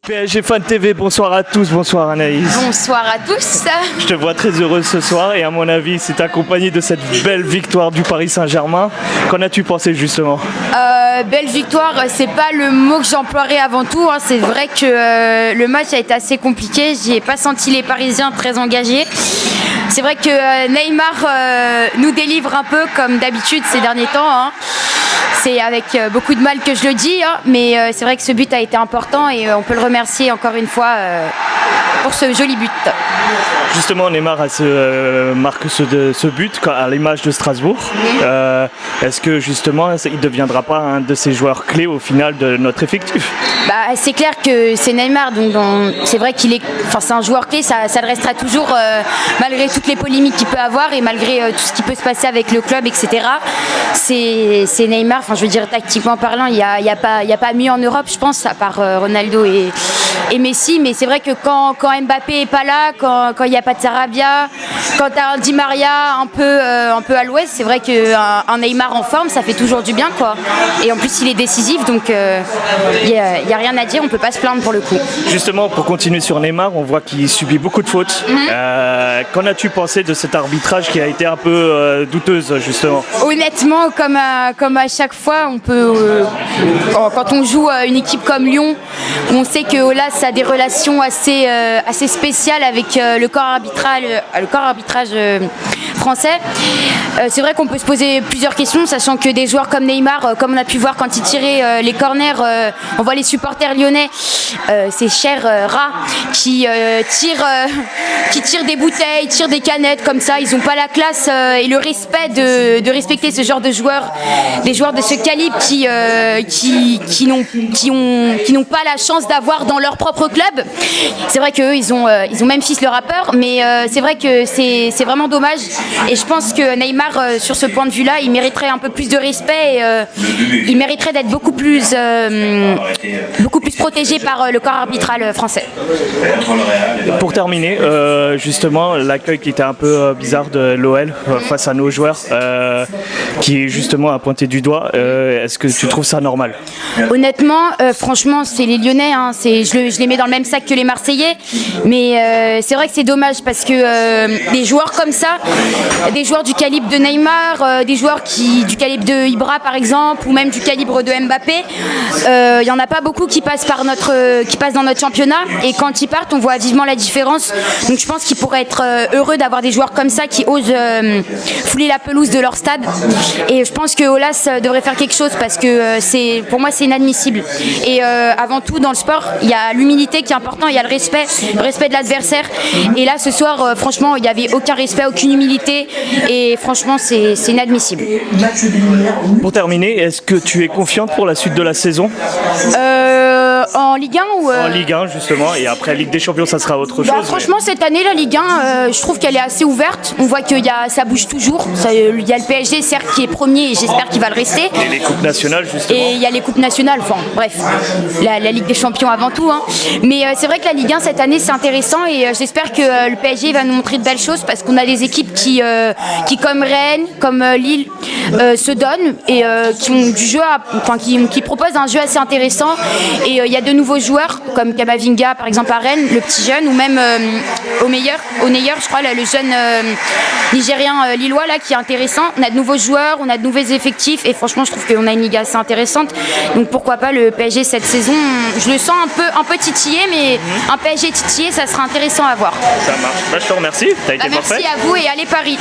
PSG Fan TV, bonsoir à tous, bonsoir Anaïs. Bonsoir à tous. Je te vois très heureuse ce soir et à mon avis c'est accompagné de cette belle victoire du Paris Saint-Germain. Qu'en as-tu pensé justement? Belle victoire, c'est pas le mot que j'emploierais avant tout. Hein. C'est vrai que le match a été assez compliqué. J'y ai pas senti les Parisiens très engagés. C'est vrai que Neymar nous délivre un peu comme d'habitude ces derniers temps. Hein. C'est avec beaucoup de mal que je le dis, hein, mais c'est vrai que ce but a été important et on peut le remercier encore une fois pour ce joli but. Justement, Neymar marque ce but à l'image de Strasbourg. Est-ce que justement il ne deviendra pas un de ces joueurs clés au final de notre effectif? C'est clair que c'est Neymar, donc c'est vrai c'est un joueur clé, ça le restera toujours malgré toutes les polémiques qu'il peut avoir et malgré tout ce qui peut se passer avec le club, etc. C'est Neymar, je veux dire tactiquement parlant, il n'y a pas mieux en Europe, je pense, à part Ronaldo et Messi, mais c'est vrai que quand Mbappé n'est pas là, quand il n'y a pas de Sarabia, quand tu as un Di Maria un peu à l'ouest, c'est vrai qu'un Neymar en forme, ça fait toujours du bien, quoi. Et en plus, il est décisif, donc il n'y a rien à dire, on ne peut pas se plaindre pour le coup. Justement, pour continuer sur Neymar, on voit qu'il subit beaucoup de fautes. Qu'en as-tu pensé de cet arbitrage qui a été un peu douteuse, justement? Honnêtement, comme à chaque fois, on peut, quand on joue une équipe comme Lyon, on sait que Aulas a des relations assez spéciales avec le corps arbitrage français. C'est vrai qu'on peut se poser plusieurs questions, sachant que des joueurs comme Neymar, comme on a pu voir quand il tirait les corners, on voit les supporters lyonnais, ces chers rats qui tirent des bouteilles, tirent des canettes comme ça. Ils n'ont pas la classe et le respect de respecter ce genre de joueurs, des joueurs de ce calibre qui n'ont pas la chance d'avoir dans leur propre club. C'est vrai qu'eux, ils ont Memphis le rappeur, mais c'est vrai que c'est vraiment dommage. Et je pense que Neymar, sur ce point de vue-là, il mériterait un peu plus de respect. Il mériterait d'être beaucoup plus protégé par le corps arbitral français. Pour terminer, justement, l'accueil qui était un peu bizarre de l'OL face à nos joueurs, qui justement a pointé du doigt, est-ce que tu trouves ça normal? Honnêtement, franchement, c'est les Lyonnais, hein, je les mets dans le même sac que les Marseillais, mais c'est vrai que c'est dommage parce que des joueurs comme ça, des joueurs du calibre de Neymar, des joueurs du calibre de Ibra par exemple, ou même du calibre de Mbappé, il n'y en a pas beaucoup qui passent dans notre championnat, et quand ils partent, on voit vivement la différence. Donc je pense qu'ils pourraient être heureux d'avoir des joueurs comme ça qui osent fouler la pelouse de leur stade, et je pense que Aulas devrait faire quelque chose parce que pour moi c'est inadmissible. Et avant tout dans le sport, il y a l'humilité qui est important, il y a le respect de l'adversaire, et là ce soir franchement il n'y avait aucun respect, aucune humilité, et franchement c'est inadmissible. Pour terminer, est-ce que tu es confiante pour la suite de la saison? En Ligue 1 ou En Ligue 1 justement, et après Ligue des Champions ça sera autre chose. Franchement cette année la Ligue 1, je trouve qu'elle est assez ouverte. On voit que ça bouge toujours. Il y a le PSG certes qui est premier et j'espère qu'il va le rester. Et les coupes nationales justement. Et il y a les coupes nationales, bref, la Ligue des Champions avant tout. Hein. Mais c'est vrai que la Ligue 1 cette année c'est intéressant, et j'espère que le PSG va nous montrer de belles choses parce qu'on a des équipes qui comme Rennes, comme Lille se donnent et qui ont du jeu, qui proposent un jeu assez intéressant. Et il y a de nouveaux joueurs comme Kamavinga par exemple à Rennes, le petit jeune, ou même Oneyer, je crois, le jeune Nigérien lillois là, qui est intéressant. On a de nouveaux joueurs, on a de nouveaux effectifs, et franchement je trouve qu'on a une ligue assez intéressante. Donc pourquoi pas le PSG cette saison, je le sens un peu titillé, mais un PSG titillé ça sera intéressant à voir. Ça marche. Je te remercie, t'as été parfait. Merci à vous et allez Paris.